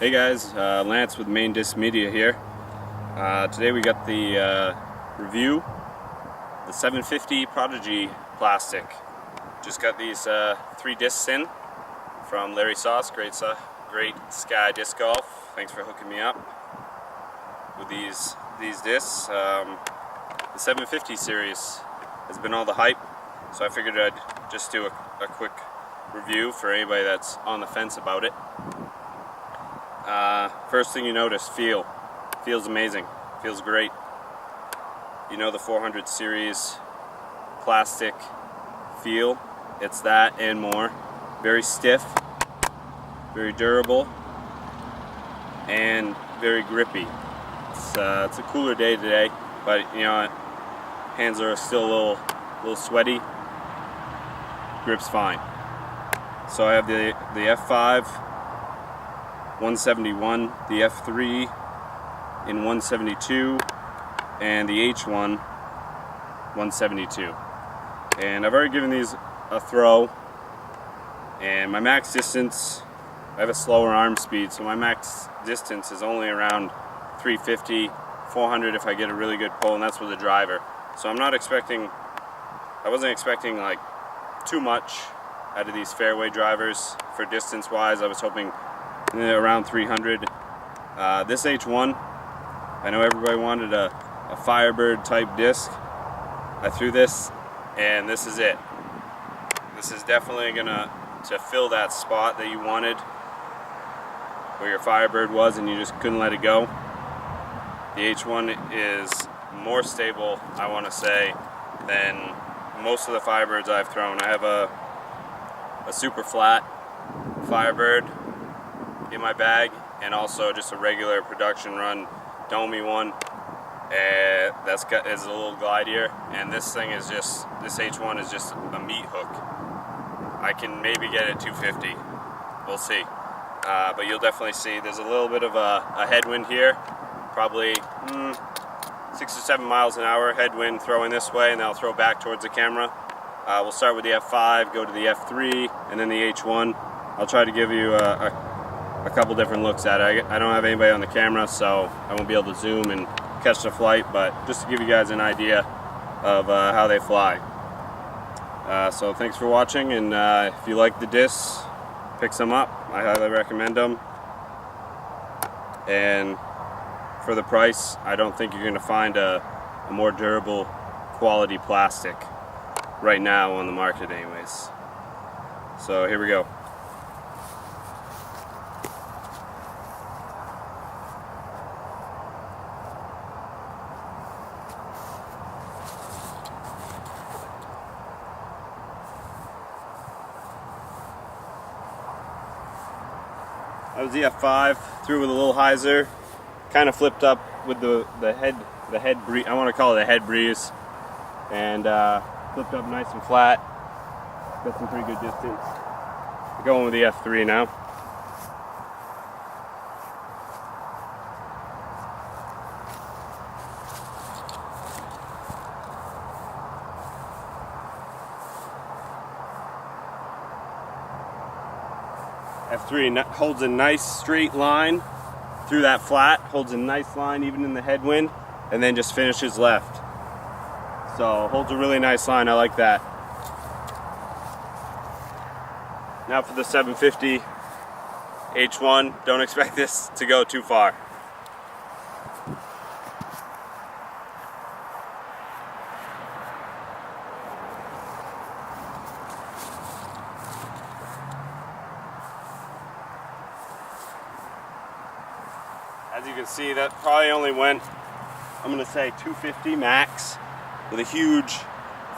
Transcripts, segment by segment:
Hey guys, Lance with Main Disc Media here. Today we got the review, the 750 Prodigy plastic. Just got these 3 discs in from Larry Sauce, great Sky Disc Golf. Thanks for hooking me up with these discs. The 750 series has been all the hype, so I figured I'd just do a quick review for anybody that's on the fence about it. First thing you notice, feels amazing, feels great. You know the 400 series plastic feel, it's that and more. Very stiff, very durable, and very grippy. It's a cooler day today, but you know, hands are still a little sweaty. Grip's fine. So I have the F5 171, the F3 in 172, and the H1 172. And I've already given these a throw, and my max distance, I have a slower arm speed, so my max distance is only around 350, 400 if I get a really good pull, and that's with a driver. So I wasn't expecting like too much out of these fairway drivers for distance wise. I was hoping around 300. This H1, I know everybody wanted a Firebird type disc. I threw this, and this is it. This is definitely gonna fill that spot that you wanted, where your Firebird was and you just couldn't let it go. The H1 is more stable, I want to say, than most of the Firebirds I've thrown. I have a super flat Firebird in my bag, and also just a regular production run Domey one. Is a little glidier, and this H1 is just a meat hook. I can maybe get it 250. We'll see. But you'll definitely see there's a little bit of a headwind here, probably 6 or 7 miles an hour headwind throwing this way, and then I'll throw back towards the camera. We'll start with the F5, go to the F3, and then the H1. I'll try to give you a couple different looks at it. I don't have anybody on the camera, so I won't be able to zoom and catch the flight, but just to give you guys an idea of how they fly. So thanks for watching, and if you like the discs, pick some up. I highly recommend them. And for the price, I don't think you're going to find a more durable quality plastic right now on the market anyways. So here we go. That was the F5, threw with a little hyzer, kind of flipped up with the head breeze. I want to call it a head breeze, and flipped up nice and flat. Got some pretty good distance. Going with the F3 now. F3 holds a nice straight line through that flat, holds a nice line even in the headwind, and then just finishes left. So holds a really nice line, I like that. Now for the 750 H1, don't expect this to go too far. As you can see, that probably only went, I'm going to say 250 max, with a huge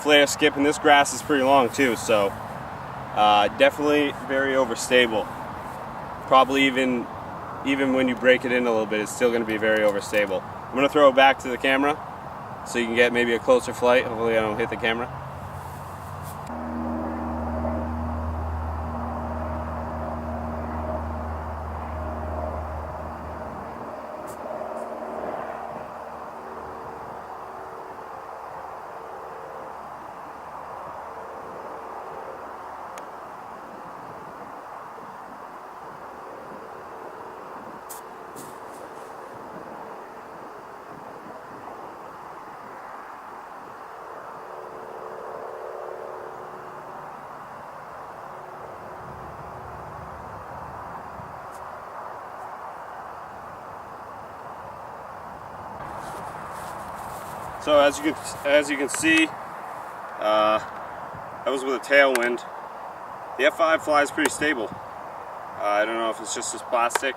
flare skip, and this grass is pretty long too, so definitely very overstable. Probably even when you break it in a little bit, it's still going to be very overstable. I'm going to throw it back to the camera so you can get maybe a closer flight. Hopefully I don't hit the camera. So as you can see, that was with a tailwind. The F5 flies pretty stable. I don't know if it's just this plastic,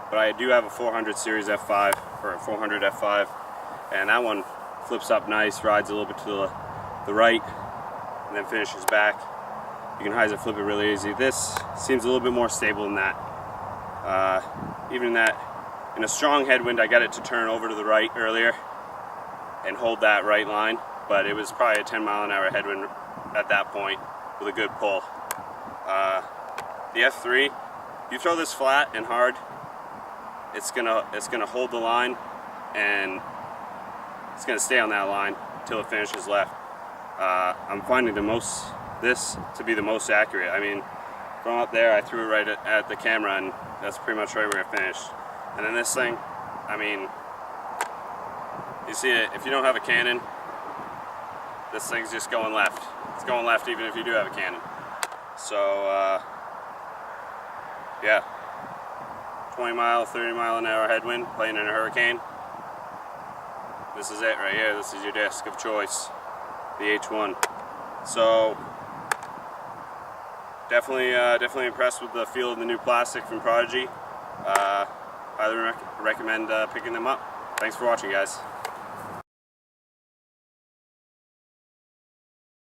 but I do have a 400 series F5 or a 400 F5, and that one flips up nice, rides a little bit to the right, and then finishes back. You can hyzer flip it really easy. This seems a little bit more stable than that. Even in a strong headwind, I got it to turn over to the right earlier and hold that right line, but it was probably a 10-mile-an-hour headwind at that point with a good pull. The F3, you throw this flat and hard, it's gonna hold the line, and it's gonna stay on that line until it finishes left. I'm finding this to be the most accurate. I mean, from up there, I threw it right at the camera, and that's pretty much right where it finished. And then this thing, I mean, you see it, if you don't have a cannon, this thing's just going left. It's going left even if you do have a cannon. So, yeah, 20-mile, 30-mile-an-hour headwind, playing in a hurricane. This is it right here. This is your disc of choice, the H1. So, definitely impressed with the feel of the new plastic from Prodigy. Highly recommend picking them up. Thanks for watching, guys.